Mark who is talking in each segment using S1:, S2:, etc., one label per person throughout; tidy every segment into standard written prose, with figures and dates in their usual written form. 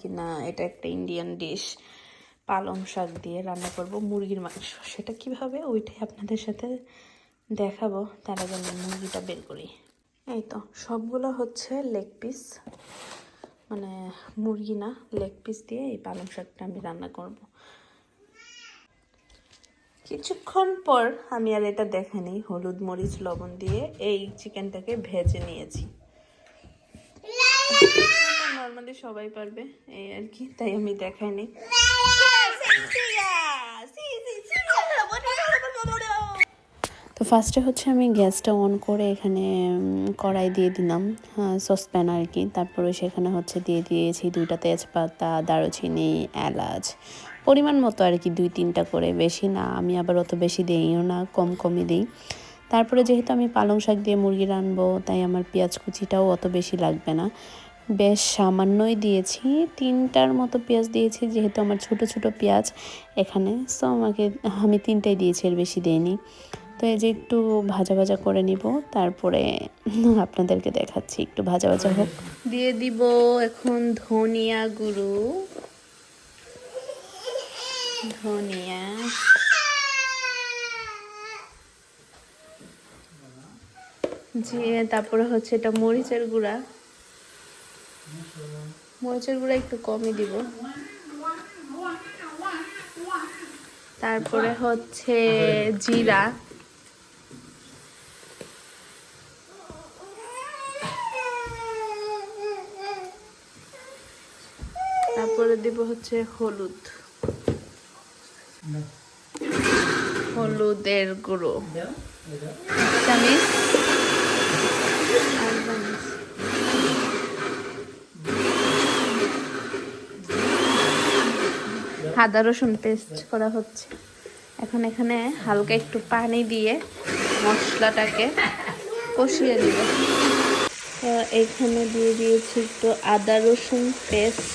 S1: কিনা এটা একটা ইন্ডিয়ান ডিশ, পালং শাক দিয়ে রান্না করব মুরগির মাংস। সেটা কিভাবে ওইটাই আপনাদের সাথে দেখাবো। তার আগে আমি মুরগিটা বের করি। এই তো সবগুলো হচ্ছে লেগ পিস, মানে মুরগি না, লেগ পিস দিয়ে এই পালং শাকটা আমি রান্না করব। কিছুক্ষণ পর আমি আর এটা দেখাইনি, হলুদ মরিচ লবণ দিয়ে এই চিকেনটাকে ভেজে নিয়েছি। নর্মালি সবাই পারবে এই আর কি, তাই আমি দেখাইনি। তো ফার্স্টে হচ্ছে আমি গ্যাসটা অন করে এখানে কড়াই দিয়ে দিলাম, সসপ্যান আর কি। তারপরে সেখানে হচ্ছে দিয়ে দিয়েছি 2টা তেজপাতা, দারুচিনি, এলাচ পরিমাণ মতো আর কি, 2-3টা করে, বেশি না। আমি আবার অত বেশি দিইও না, কমই দিই। তারপরে যেহেতু আমি পালং শাক দিয়ে মুরগি রানবো, তাই আমার পেঁয়াজ কুচিটাও অত বেশি লাগবে না, বেশ সামান্যই দিয়েছি। 3টার মতো পেঁয়াজ দিয়েছি, যেহেতু আমার ছোট ছোট পেঁয়াজ এখানে, সো আমি 3টাই দিয়েছি, এর বেশি দিইনি। তো এই যে একটু ভাজা ভাজা করে নিব, তারপরে আপনাদেরকে দেখাচ্ছি। একটু ভাজা ভাজা হোক, দিয়ে দিব এখন ধনিয়া গুঁড়ো, ধনিয়া, তারপরে হচ্ছে এটা মরিচের গুঁড়া, মরিচের গুঁড়া একটু কমই দিব। তারপরে হচ্ছে জিরা, তারপরে দিব হচ্ছে হলুদ, হলুদের গুঁড়ো চামিচ, আদা রসুন পেস্ট করা হচ্ছে। এখন এখানে হালকা একটু পানি দিয়ে মশলাটাকে কষিয়ে দিব। এখানে দিয়ে দিয়েছি একটু আদা রসুন পেস্ট,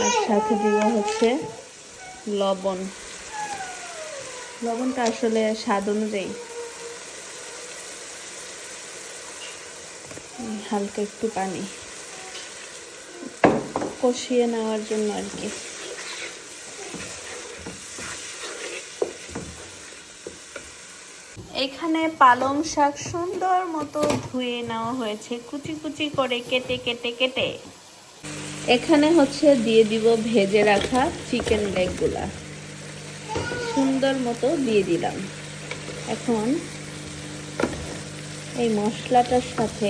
S1: আর সাথে দিব হচ্ছে লবণ। লবণটা আসলে স্বাদ অনুযায়ী, হালকা একটু পানি কষিয়ে নেওয়ার জন্য আর কি। এখানে পালং শাক সুন্দর মতো ধুয়ে নেওয়া হয়েছে, কুচি কুচি করে কেটে কেটে কেটে। এখানে হচ্ছে দিয়ে দিব ভেজে রাখা চিকেন লেগগুলা, সুন্দর মতো দিয়ে দিলাম। এখন এই মশলাটার সাথে